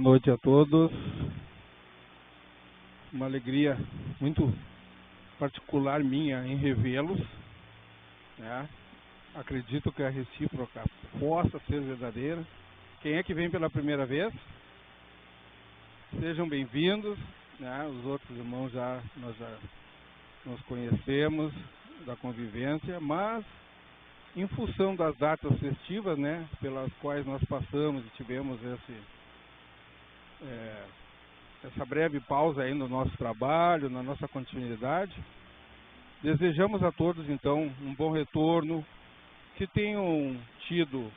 noite a todos. Uma alegria muito particular minha em revê-los, né? Acredito que a recíproca possa ser verdadeira. Quem é que vem pela primeira vez? Sejam bem-vindos, né? Os outros irmãos nós já nos conhecemos da convivência, mas em função das datas festivas, né, pelas quais nós passamos e tivemos essa breve pausa aí no nosso trabalho, na nossa continuidade, desejamos a todos, então, um bom retorno, que tenham tido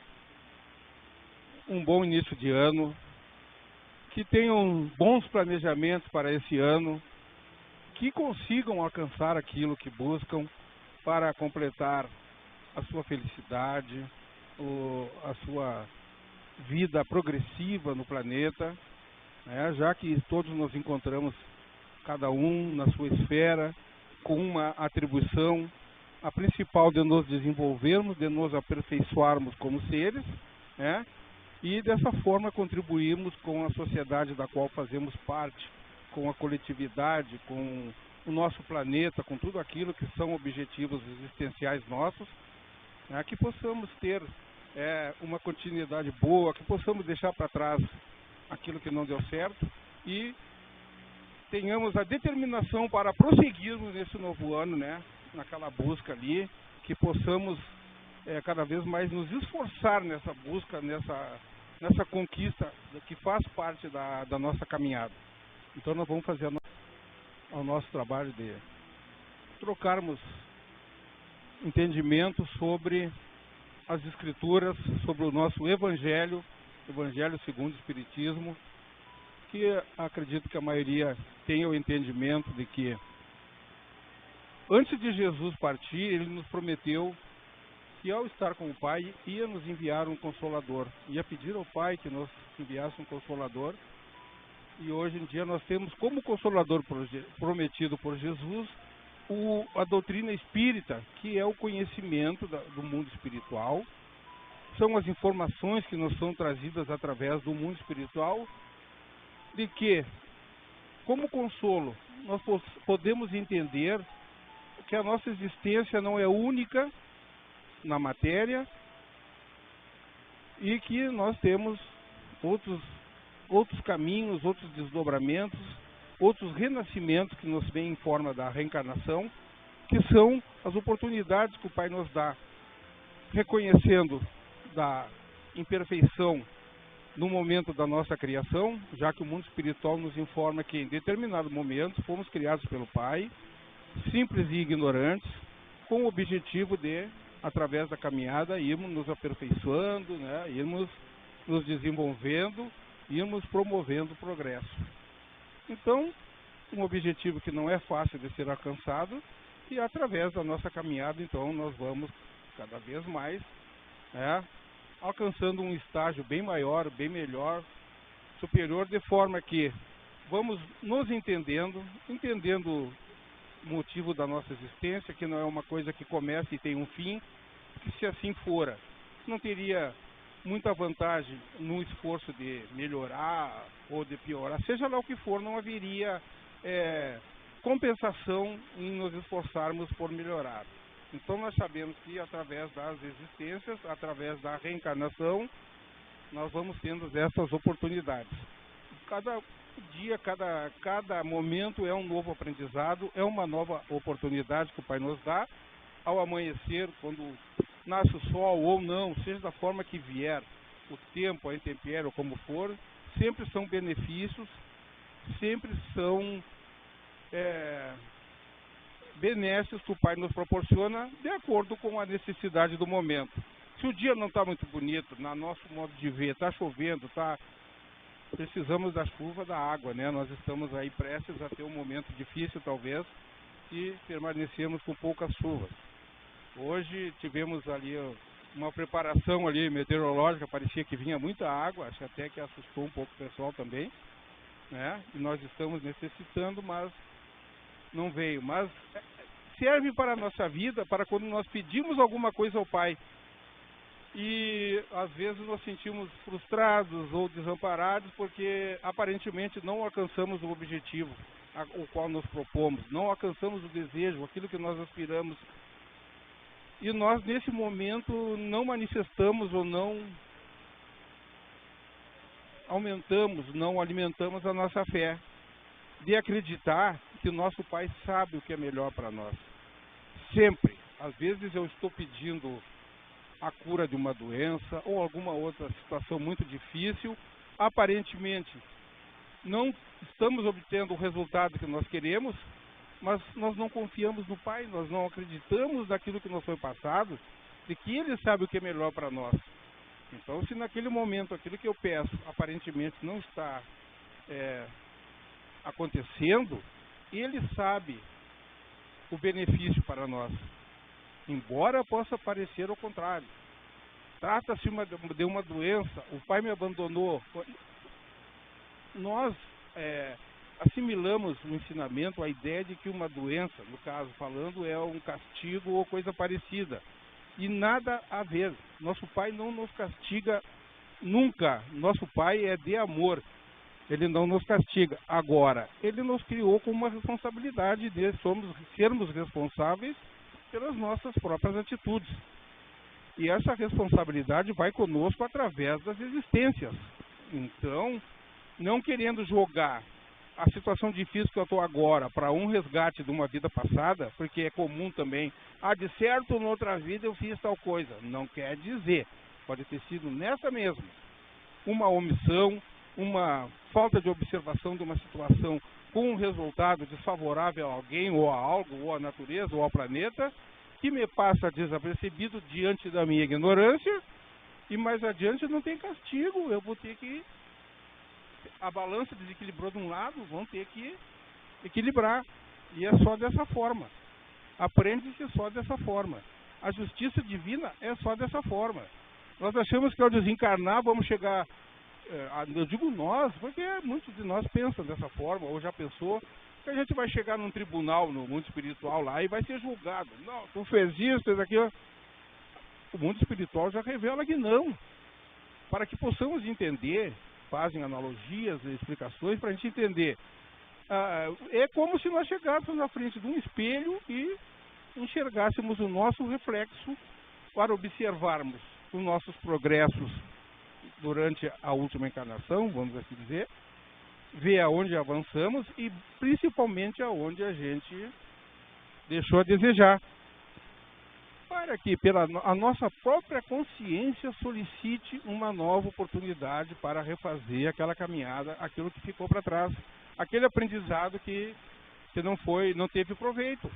um bom início de ano, que tenham bons planejamentos para esse ano, que consigam alcançar aquilo que buscam para completar a sua felicidade, a sua vida progressiva no planeta, né? Já que todos nos encontramos, cada um na sua esfera, com uma atribuição, a principal de nos desenvolvermos, de nos aperfeiçoarmos como seres, né? E dessa forma contribuirmos com a sociedade da qual fazemos parte, com a coletividade, com o nosso planeta, com tudo aquilo que são objetivos existenciais nossos, né? Que possamos ter uma continuidade boa, que possamos deixar para trás aquilo que não deu certo e tenhamos a determinação para prosseguirmos nesse novo ano, né? Naquela busca ali, que possamos cada vez mais nos esforçar nessa busca, nessa conquista que faz parte da nossa caminhada. Então nós vamos fazer o nosso trabalho de trocarmos entendimento sobre as Escrituras, sobre o nosso Evangelho segundo o Espiritismo, que acredito que a maioria tenha o entendimento de que antes de Jesus partir, ele nos prometeu que ao estar com o Pai, ia nos enviar um Consolador, ia pedir ao Pai que nos enviasse um Consolador, e hoje em dia nós temos como Consolador prometido por Jesus a doutrina espírita, que é o conhecimento do mundo espiritual, são as informações que nos são trazidas através do mundo espiritual, de que, como consolo, nós podemos entender que a nossa existência não é única na matéria e que nós temos outros caminhos, outros desdobramentos, outros renascimentos que nos vêm em forma da reencarnação, que são as oportunidades que o Pai nos dá, reconhecendo da imperfeição no momento da nossa criação, já que o mundo espiritual nos informa que em determinado momento fomos criados pelo Pai, simples e ignorantes, com o objetivo de, através da caminhada, irmos nos aperfeiçoando, né? Irmos nos desenvolvendo, irmos promovendo o progresso. Então, um objetivo que não é fácil de ser alcançado, e através da nossa caminhada, então, nós vamos cada vez mais alcançando um estágio bem maior, bem melhor, superior, de forma que vamos nos entendendo o motivo da nossa existência, que não é uma coisa que começa e tem um fim, que se assim fora, não teria muita vantagem no esforço de melhorar ou de piorar, seja lá o que for, não haveria compensação em nos esforçarmos por melhorar. Então nós sabemos que através das existências, através da reencarnação, nós vamos tendo essas oportunidades. Cada dia, cada momento é um novo aprendizado, é uma nova oportunidade que o Pai nos dá. Ao amanhecer, quando nasce o sol ou não, seja da forma que vier, o tempo, a intempérie ou como for, sempre são benefícios, sempre são benesses que o Pai nos proporciona de acordo com a necessidade do momento. Se o dia não está muito bonito, na nosso modo de ver, está chovendo, precisamos da chuva, da água, né? Nós estamos aí prestes a ter um momento difícil, talvez, e permanecemos com poucas chuvas. Hoje tivemos ali uma preparação ali meteorológica, parecia que vinha muita água, acho até que assustou um pouco o pessoal também, né? E nós estamos necessitando, mas não veio. Mas serve para a nossa vida, para quando nós pedimos alguma coisa ao Pai, E às vezes nos sentimos frustrados ou desamparados porque aparentemente não alcançamos o objetivo o qual nos propomos, não alcançamos o desejo, aquilo que nós aspiramos. E nós nesse momento não manifestamos ou não aumentamos, não alimentamos a nossa fé de acreditar que o nosso Pai sabe o que é melhor para nós. Sempre. Às vezes eu estou pedindo a cura de uma doença ou alguma outra situação muito difícil, aparentemente não estamos obtendo o resultado que nós queremos, mas nós não confiamos no Pai, nós não acreditamos naquilo que nos foi passado, de que Ele sabe o que é melhor para nós. Então, se naquele momento aquilo que eu peço aparentemente não está acontecendo, Ele sabe o benefício para nós. Embora possa parecer o contrário. Trata-se de uma doença, o pai me abandonou. Nós assimilamos o ensinamento, a ideia de que uma doença, no caso falando, é um castigo ou coisa parecida. E nada a ver. Nosso Pai não nos castiga nunca. Nosso Pai é de amor. Ele não nos castiga. Agora, Ele nos criou com uma responsabilidade de sermos responsáveis pelas nossas próprias atitudes. E essa responsabilidade vai conosco através das existências. Então, não querendo jogar a situação difícil que eu estou agora para um resgate de uma vida passada, porque é comum também, de certo, noutra vida eu fiz tal coisa. Não quer dizer. Pode ter sido nessa mesma. Uma omissão, uma falta de observação de uma situação com um resultado desfavorável a alguém, ou a algo, ou à natureza, ou ao planeta, que me passa desapercebido diante da minha ignorância, e mais adiante não tem castigo, eu vou ter que... A balança desequilibrou de um lado, vão ter que equilibrar. E é só dessa forma. Aprende-se só dessa forma. A justiça divina é só dessa forma. Nós achamos que ao desencarnar vamos chegar... eu digo nós, porque muitos de nós pensam dessa forma, ou já pensou, que a gente vai chegar num tribunal no mundo espiritual lá e vai ser julgado. Não, tu fez isso, fez aquilo. O mundo espiritual já revela que não. Para que possamos entender, fazem analogias e explicações para a gente entender. É como se nós chegássemos na frente de um espelho e enxergássemos o nosso reflexo para observarmos os nossos progressos durante a última encarnação, vamos assim dizer, ver aonde avançamos e principalmente aonde a gente deixou a desejar. Para que a nossa própria consciência solicite uma nova oportunidade para refazer aquela caminhada, aquilo que ficou para trás, aquele aprendizado que não teve proveito.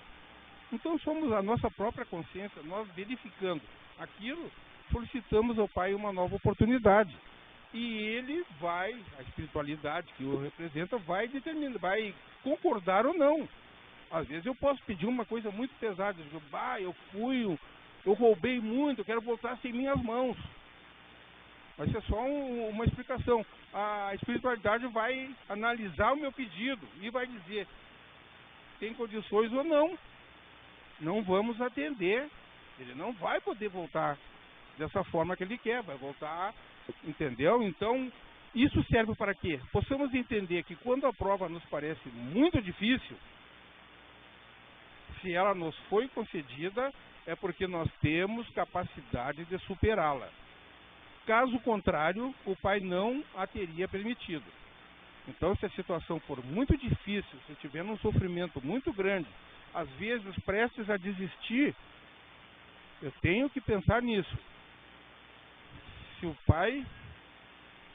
Então somos a nossa própria consciência, nós verificando aquilo, solicitamos ao Pai uma nova oportunidade. E Ele vai, a espiritualidade que o representa, vai determinar, vai concordar ou não. Às vezes eu posso pedir uma coisa muito pesada, eu roubei muito, eu quero voltar sem minhas mãos. Vai ser só uma explicação. A espiritualidade vai analisar o meu pedido e vai dizer, tem condições ou não. Não vamos atender. Ele não vai poder voltar dessa forma que ele quer, vai voltar, entendeu? Então, isso serve para quê? Possamos entender que quando a prova nos parece muito difícil, se ela nos foi concedida, é porque nós temos capacidade de superá-la. Caso contrário, o Pai não a teria permitido. Então, se a situação for muito difícil, se tiver um sofrimento muito grande, às vezes prestes a desistir, eu tenho que pensar nisso. Se o Pai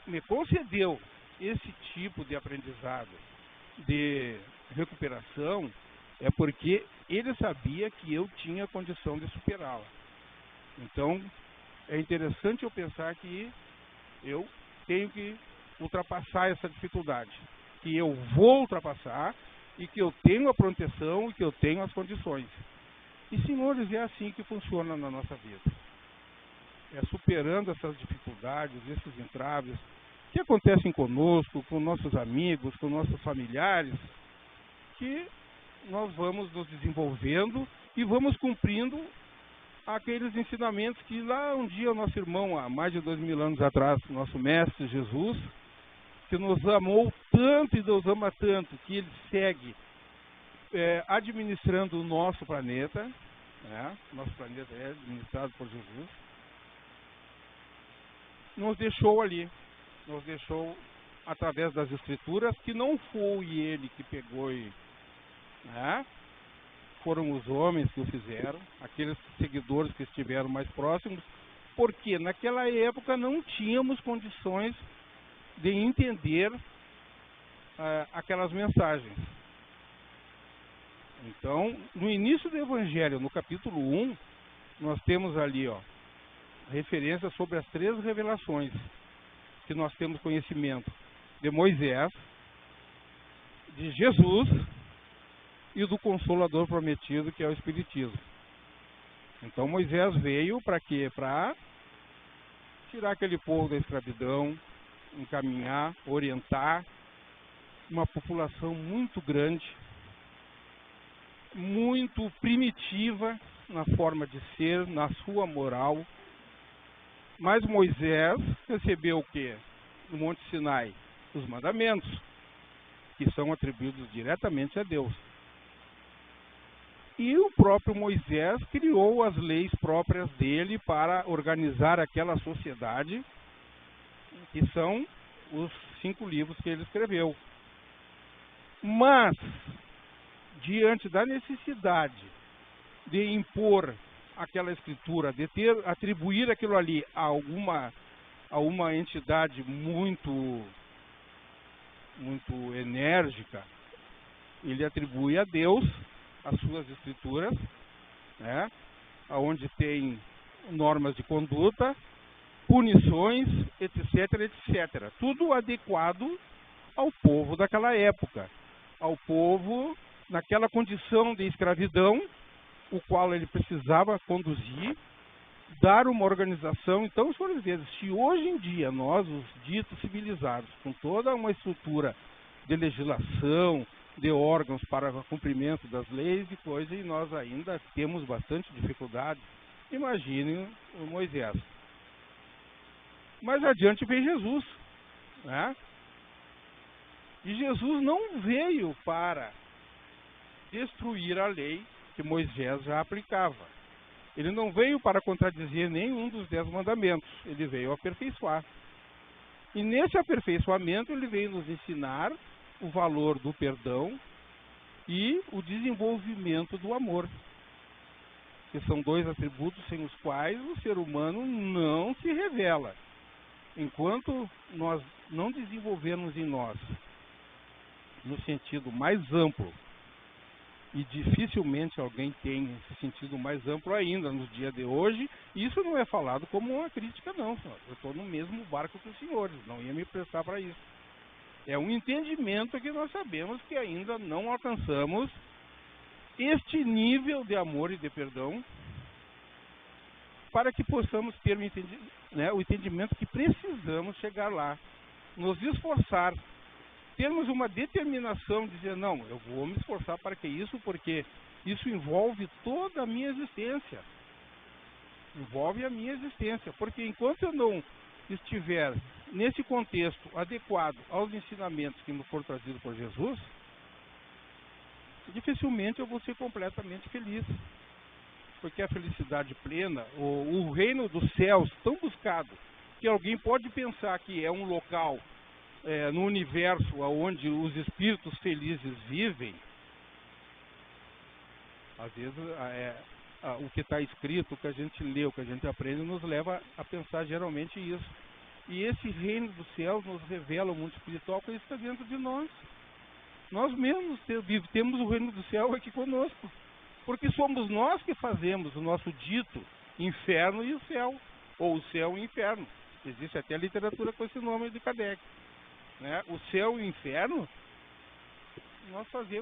me concedeu esse tipo de aprendizado, de recuperação, é porque Ele sabia que eu tinha condição de superá-la. Então, é interessante eu pensar que eu tenho que ultrapassar essa dificuldade, que eu vou ultrapassar e que eu tenho a proteção e que eu tenho as condições. E, senhores, é assim que funciona na nossa vida. É superando essas dificuldades, esses entraves que acontecem conosco, com nossos amigos, com nossos familiares, que nós vamos nos desenvolvendo e vamos cumprindo aqueles ensinamentos que lá um dia o nosso irmão, há mais de 2000 anos atrás, nosso mestre Jesus, que nos amou tanto e nos ama tanto, que ele segue administrando o nosso planeta, né? Nosso planeta é administrado por Jesus, nos deixou ali, nos deixou através das Escrituras, que não foi ele que pegou e... né? Foram os homens que o fizeram, aqueles seguidores que estiveram mais próximos, porque naquela época não tínhamos condições de entender aquelas mensagens. Então, no início do Evangelho, no capítulo 1, nós temos ali, referência sobre as 3 revelações que nós temos conhecimento: de Moisés, de Jesus e do Consolador prometido, que é o Espiritismo. Então Moisés veio para quê? Para tirar aquele povo da escravidão, encaminhar, orientar uma população muito grande, muito primitiva na forma de ser, na sua moral. Mas Moisés recebeu o quê? No Monte Sinai, os mandamentos, que são atribuídos diretamente a Deus. E o próprio Moisés criou as leis próprias dele para organizar aquela sociedade, que são os 5 livros que ele escreveu. Mas, diante da necessidade de impor aquela escritura, de atribuir aquilo ali a uma entidade muito enérgica, ele atribui a Deus as suas escrituras, né, onde tem normas de conduta, punições, etc, etc. Tudo adequado ao povo daquela época, ao povo naquela condição de escravidão, o qual ele precisava conduzir, dar uma organização. Então, por vezes, se hoje em dia nós, os ditos civilizados, com toda uma estrutura de legislação, de órgãos para o cumprimento das leis e coisas, e nós ainda temos bastante dificuldade, imagine o Moisés. Mais adiante veio Jesus, né? E Jesus não veio para destruir a lei que Moisés já aplicava. Ele não veio para contradizer nenhum dos 10 mandamentos, ele veio aperfeiçoar. E nesse aperfeiçoamento ele veio nos ensinar o valor do perdão e o desenvolvimento do amor, que são 2 atributos sem os quais o ser humano não se revela. Enquanto nós não desenvolvermos em nós, no sentido mais amplo, e dificilmente alguém tem esse sentido mais amplo ainda nos dias de hoje, isso não é falado como uma crítica não, senhor. Eu estou no mesmo barco que os senhores, não ia me prestar para isso. É um entendimento que nós sabemos que ainda não alcançamos este nível de amor e de perdão para que possamos ter o entendimento que precisamos chegar lá, nos esforçar, termos uma determinação de dizer, não, eu vou me esforçar para que isso, porque isso envolve toda a minha existência. Envolve a minha existência, porque enquanto eu não estiver nesse contexto adequado aos ensinamentos que me foram trazidos por Jesus, dificilmente eu vou ser completamente feliz. Porque a felicidade plena, o reino dos céus tão buscado, que alguém pode pensar que é um local no universo onde os espíritos felizes vivem, às vezes o que está escrito, o que a gente lê, o que a gente aprende, nos leva a pensar geralmente isso. E esse reino dos céus nos revela o mundo espiritual que está dentro de nós. Nós mesmos temos o reino do céu aqui conosco. Porque somos nós que fazemos o nosso dito inferno e o céu, ou o céu e o inferno. Existe até a literatura com esse nome de Kardec, né? O céu e o inferno, nós fazemos